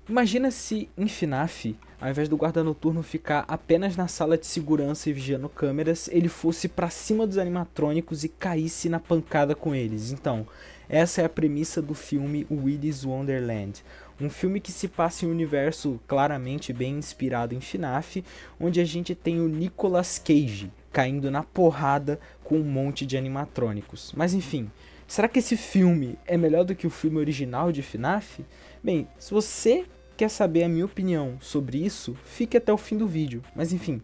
Imagina se em FNAF, ao invés do guarda noturno ficar apenas na sala de segurança e vigiando câmeras, ele fosse pra cima dos animatrônicos e caísse na pancada com eles. Então, essa é a premissa do filme Willy's Wonderland. Um filme que se passa em um universo claramente bem inspirado em FNAF, onde a gente tem o Nicolas Cage caindo na porrada com um monte de animatrônicos. Mas enfim, será que esse filme é melhor do que o filme original de FNAF? Bem, se você quer saber a minha opinião sobre isso, fique até o fim do vídeo. Mas enfim,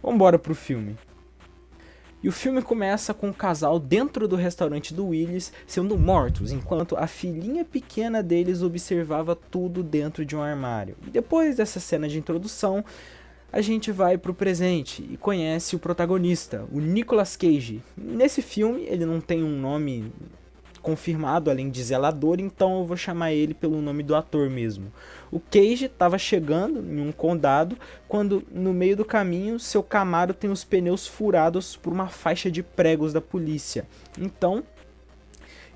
vamos embora pro filme. E o filme começa com o casal dentro do restaurante do Willy's sendo mortos, enquanto a filhinha pequena deles observava tudo dentro de um armário. E depois dessa cena de introdução, a gente vai pro presente e conhece o protagonista, o Nicolas Cage. Nesse filme, ele não tem um nome confirmado, além de zelador, então eu vou chamar ele pelo nome do ator mesmo. O Cage estava chegando em um condado quando, no meio do caminho, seu Camaro tem os pneus furados por uma faixa de pregos da polícia. Então,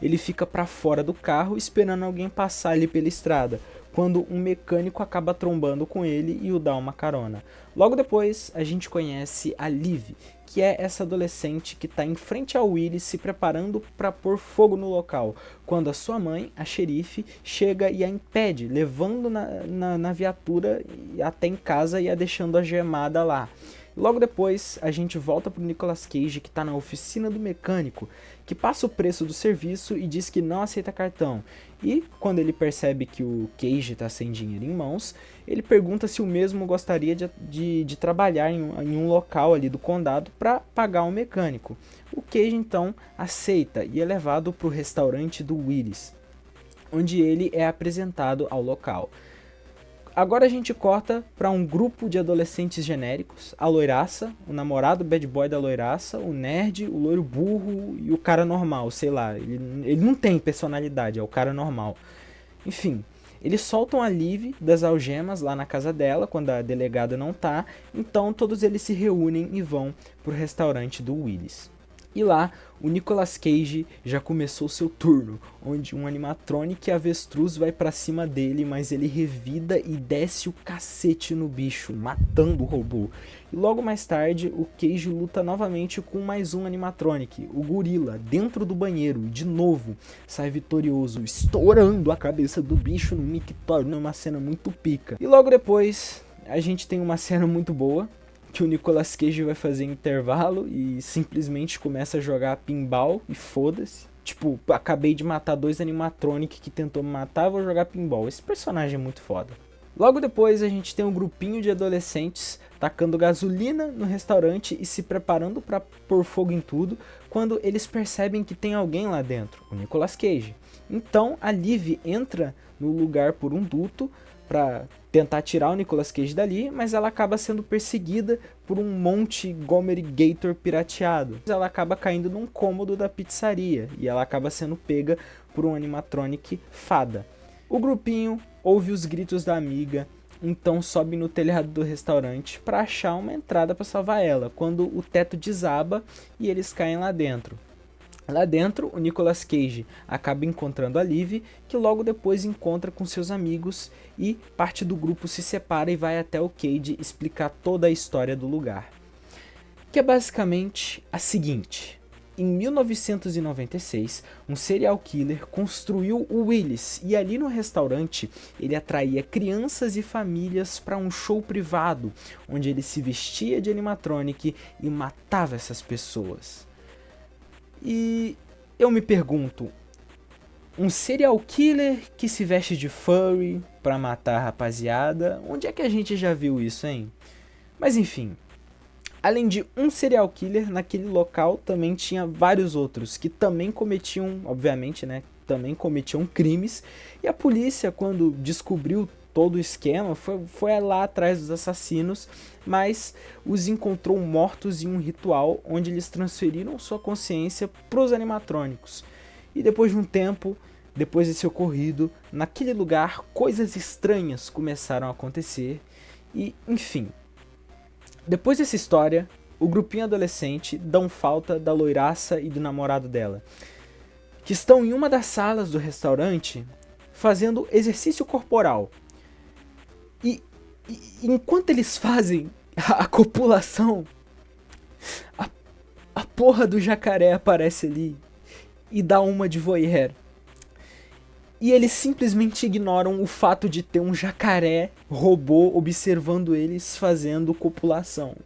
ele fica para fora do carro esperando alguém passar ali pela estrada, quando um mecânico acaba trombando com ele e o dá uma carona. Logo depois, a gente conhece a Liv, que é essa adolescente que está em frente ao Willy se preparando para pôr fogo no local, quando a sua mãe, a xerife, chega e a impede, levando na viatura até em casa e a deixando algemada lá. Logo depois, a gente volta pro Nicolas Cage, que está na oficina do mecânico, que passa o preço do serviço e diz que não aceita cartão. E, quando ele percebe que o Cage está sem dinheiro em mãos, ele pergunta se o mesmo gostaria de trabalhar em um local ali do condado para pagar um mecânico. O Cage, então, aceita e é levado para o restaurante do Willy's, onde ele é apresentado ao local. Agora a gente corta para um grupo de adolescentes genéricos, a loiraça, o namorado bad boy da loiraça, o nerd, o loiro burro e o cara normal, sei lá, ele não tem personalidade, é o cara normal. Enfim, eles soltam a Liv das algemas lá na casa dela, quando a delegada não tá, então todos eles se reúnem e vão pro restaurante do Willy's. E lá, o Nicolas Cage já começou seu turno, onde um animatronic avestruz vai pra cima dele, mas ele revida e desce o cacete no bicho, matando o robô. E logo mais tarde, o Cage luta novamente com mais um animatronic, o gorila, dentro do banheiro, e de novo sai vitorioso, estourando a cabeça do bicho no mictório, numa cena muito pica. E logo depois, a gente tem uma cena muito boa, que o Nicolas Cage vai fazer intervalo e simplesmente começa a jogar pinball e foda-se. Tipo, acabei de matar dois animatronic que tentou me matar, vou jogar pinball. Esse personagem é muito foda. Logo depois a gente tem um grupinho de adolescentes tacando gasolina no restaurante e se preparando para pôr fogo em tudo, quando eles percebem que tem alguém lá dentro, o Nicolas Cage. Então a Liv entra no lugar por um duto para tentar tirar o Nicolas Cage dali, mas ela acaba sendo perseguida por um monte Gomer Gator pirateado. Ela acaba caindo num cômodo da pizzaria e ela acaba sendo pega por um animatronic fada. O grupinho ouve os gritos da amiga, então sobe no telhado do restaurante para achar uma entrada para salvar ela, quando o teto desaba e eles caem lá dentro. Lá dentro, o Nicolas Cage acaba encontrando a Liv, que logo depois encontra com seus amigos e parte do grupo se separa e vai até o Cage explicar toda a história do lugar. Que é basicamente a seguinte: em 1996, um serial killer construiu o Willy's e ali no restaurante ele atraía crianças e famílias para um show privado, onde ele se vestia de animatronic e matava essas pessoas. E eu me pergunto, um serial killer que se veste de furry pra matar a rapaziada, onde é que a gente já viu isso, hein? Mas enfim, além de um serial killer, naquele local também tinha vários outros que também cometiam, obviamente, né, também cometiam crimes, e a polícia, quando descobriu todo o esquema, foi lá atrás dos assassinos, mas os encontrou mortos em um ritual onde eles transferiram sua consciência para os animatrônicos. E depois de um tempo, depois desse ocorrido, naquele lugar coisas estranhas começaram a acontecer e, enfim. Depois dessa história, o grupinho adolescente dão falta da loiraça e do namorado dela, que estão em uma das salas do restaurante fazendo exercício corporal. E, enquanto eles fazem a copulação, a, a porra do jacaré aparece ali e dá uma de voyeur. E eles simplesmente ignoram o fato de ter um jacaré robô observando eles fazendo copulação.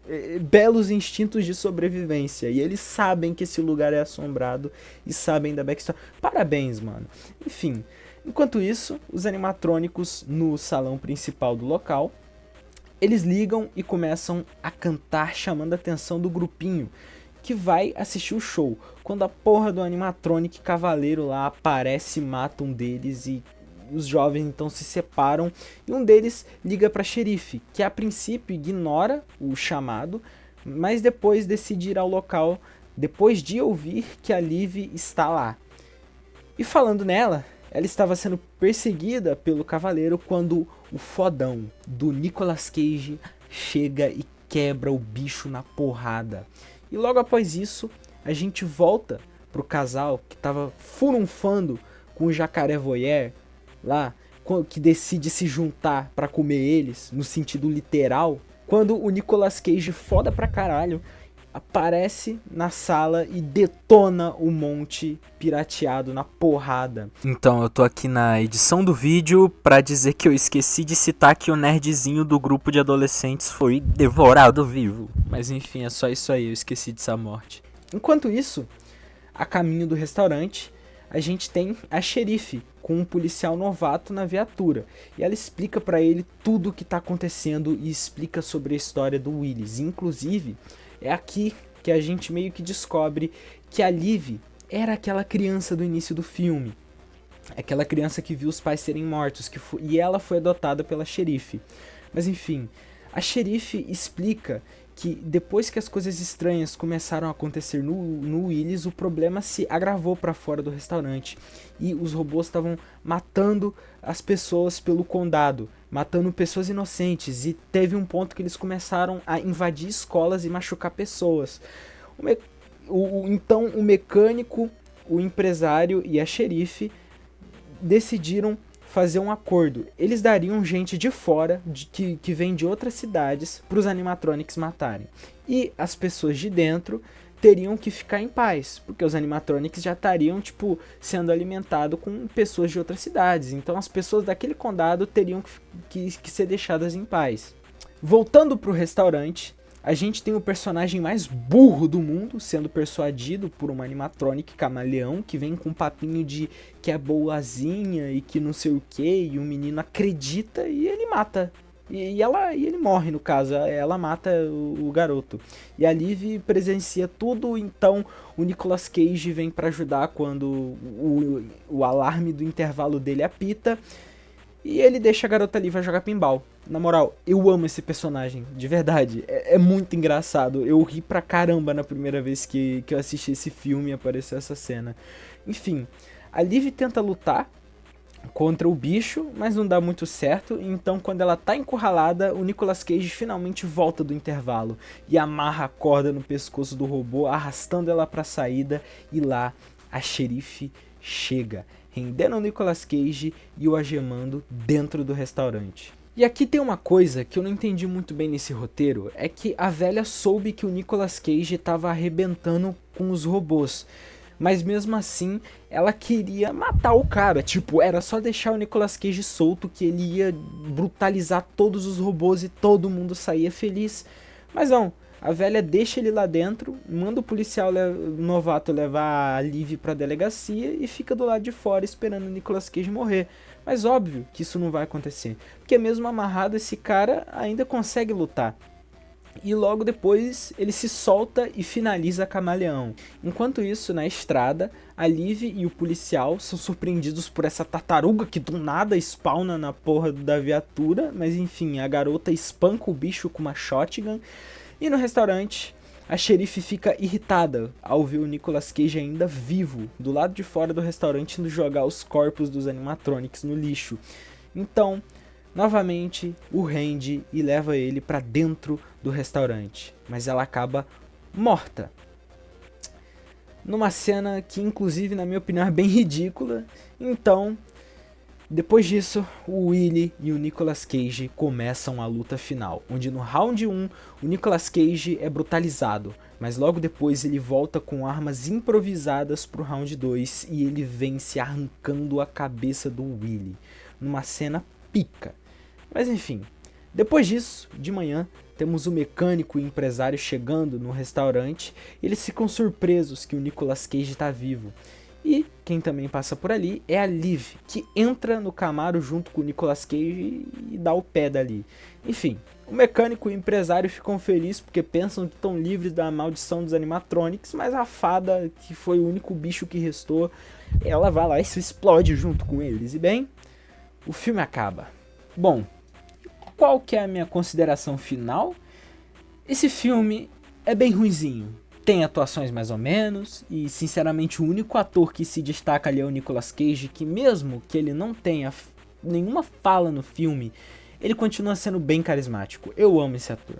Belos instintos de sobrevivência. E eles sabem que esse lugar é assombrado e sabem da backstory. Parabéns, mano. Enfim, enquanto isso, os animatrônicos no salão principal do local, eles ligam e começam a cantar chamando a atenção do grupinho que vai assistir o show. Quando a porra do animatronic cavaleiro lá aparece e mata um deles e os jovens então se separam e um deles liga pra xerife, que a princípio ignora o chamado, mas depois decide ir ao local depois de ouvir que a Liv está lá. E falando nela, ela estava sendo perseguida pelo cavaleiro quando o fodão do Nicolas Cage chega e quebra o bicho na porrada. E logo após isso, a gente volta pro casal que tava furunfando com o jacaré voyeur lá, que decide se juntar pra comer eles, no sentido literal, quando o Nicolas Cage foda pra caralho aparece na sala e detona o monte pirateado na porrada. Então, eu tô aqui na edição do vídeo pra dizer que eu esqueci de citar que o nerdzinho do grupo de adolescentes foi devorado vivo. Mas enfim, é só isso aí, eu esqueci dessa morte. Enquanto isso, a caminho do restaurante, a gente tem a xerife com um policial novato na viatura. E ela explica pra ele tudo o que tá acontecendo e explica sobre a história do Willis. Inclusive, é aqui que a gente meio que descobre que a Liv era aquela criança do início do filme. Aquela criança que viu os pais serem mortos, e ela foi adotada pela xerife. Mas enfim, a xerife explica que depois que as coisas estranhas começaram a acontecer no Willis, o problema se agravou para fora do restaurante. E os robôs estavam matando as pessoas pelo condado, matando pessoas inocentes. E teve um ponto que eles começaram a invadir escolas e machucar pessoas. Então o mecânico, o empresário e a xerife decidiram fazer um acordo. Eles dariam gente de fora, que vem de outras cidades, para os animatronics matarem. E as pessoas de dentro teriam que ficar em paz, porque os animatronics já estariam, tipo, sendo alimentados com pessoas de outras cidades. Então as pessoas daquele condado teriam que ser deixadas em paz. Voltando pro restaurante, a gente tem o personagem mais burro do mundo sendo persuadido por uma animatronic camaleão que vem com um papinho de que é boazinha e que não sei o que, e o menino acredita e ele mata. E ele morre, no caso, ela mata o garoto. E a Liv presencia tudo, então o Nicolas Cage vem pra ajudar quando o alarme do intervalo dele apita. E ele deixa a garota ali vai jogar pinball. Na moral, eu amo esse personagem, de verdade. É muito engraçado. Eu ri pra caramba na primeira vez que eu assisti esse filme e apareceu essa cena. Enfim, a Liv tenta lutar contra o bicho, mas não dá muito certo. Então, quando ela tá encurralada, o Nicolas Cage finalmente volta do intervalo e amarra a corda no pescoço do robô, arrastando ela pra saída. E lá, a xerife chega, rendendo o Nicolas Cage e o algemando dentro do restaurante. E aqui tem uma coisa que eu não entendi muito bem nesse roteiro, é que a velha soube que o Nicolas Cage estava arrebentando com os robôs, mas mesmo assim ela queria matar o cara, tipo, era só deixar o Nicolas Cage solto que ele ia brutalizar todos os robôs e todo mundo saía feliz. Mas não, a velha deixa ele lá dentro, manda o policial novato levar a Liv pra delegacia e fica do lado de fora esperando o Nicolas Cage morrer. Mas óbvio que isso não vai acontecer, porque mesmo amarrado esse cara ainda consegue lutar. E logo depois ele se solta e finaliza a Camaleão. Enquanto isso, na estrada, a Liv e o policial são surpreendidos por essa tartaruga que do nada spawna na porra da viatura. Mas enfim, a garota espanca o bicho com uma shotgun. E no restaurante, a xerife fica irritada ao ver o Nicolas Cage ainda vivo, do lado de fora do restaurante, indo jogar os corpos dos animatronics no lixo. Então, novamente, o rende e leva ele pra dentro do restaurante. Mas ela acaba morta. Numa cena que, inclusive, na minha opinião, é bem ridícula. Então, Depois disso, o Willy e o Nicolas Cage começam a luta final, onde no round 1 o Nicolas Cage é brutalizado, mas logo depois ele volta com armas improvisadas pro round 2 e ele vence arrancando a cabeça do Willy, numa cena pica. Mas enfim, depois disso, de manhã, temos o mecânico e o empresário chegando no restaurante e eles ficam surpresos que o Nicolas Cage está vivo. E quem também passa por ali é a Liv, que entra no Camaro junto com o Nicolas Cage e dá o pé dali. Enfim, o mecânico e o empresário ficam felizes porque pensam que estão livres da maldição dos animatronics, mas a fada, que foi o único bicho que restou, ela vai lá e se explode junto com eles. E bem, o filme acaba. Bom, qual que é a minha consideração final? Esse filme é bem ruinzinho. Tem atuações mais ou menos, e sinceramente o único ator que se destaca ali é o Nicolas Cage, que mesmo que ele não tenha nenhuma fala no filme, ele continua sendo bem carismático. Eu amo esse ator.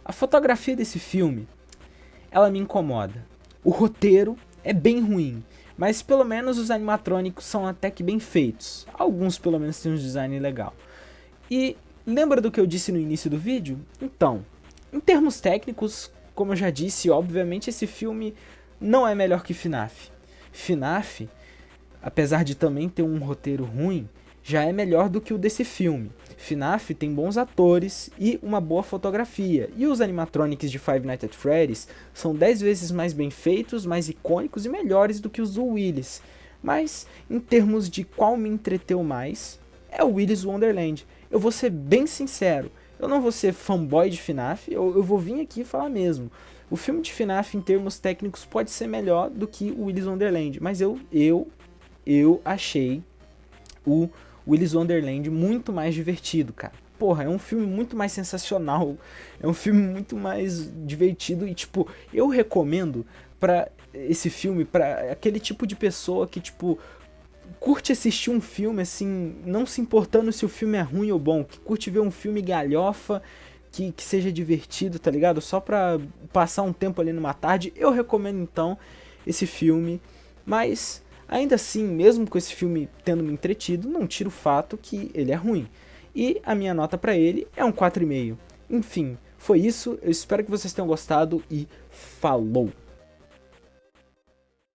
A fotografia desse filme, ela me incomoda. O roteiro é bem ruim, mas pelo menos os animatrônicos são até que bem feitos. Alguns pelo menos têm um design legal. E lembra do que eu disse no início do vídeo? Então, em termos técnicos, como eu já disse, obviamente esse filme não é melhor que FNAF. FNAF, apesar de também ter um roteiro ruim, já é melhor do que o desse filme. FNAF tem bons atores e uma boa fotografia, e os animatronics de Five Nights at Freddy's são 10 vezes mais bem feitos, mais icônicos e melhores do que os do Willy's. Mas, em termos de qual me entreteu mais, é o Willy's Wonderland. Eu vou ser bem sincero, eu não vou ser fanboy de FNAF, eu vou vir aqui falar mesmo. O filme de FNAF em termos técnicos pode ser melhor do que o Willy's Wonderland, mas eu achei o Willy's Wonderland muito mais divertido, cara. Porra, é um filme muito mais sensacional, é um filme muito mais divertido e, tipo, eu recomendo pra esse filme pra aquele tipo de pessoa que, tipo, curte assistir um filme, assim, não se importando se o filme é ruim ou bom, que curte ver um filme galhofa, que seja divertido, tá ligado? Só pra passar um tempo ali numa tarde, eu recomendo então esse filme, mas ainda assim, mesmo com esse filme tendo me entretido, não tira o fato que ele é ruim. E a minha nota pra ele é um 4,5. Enfim, foi isso, eu espero que vocês tenham gostado e falou!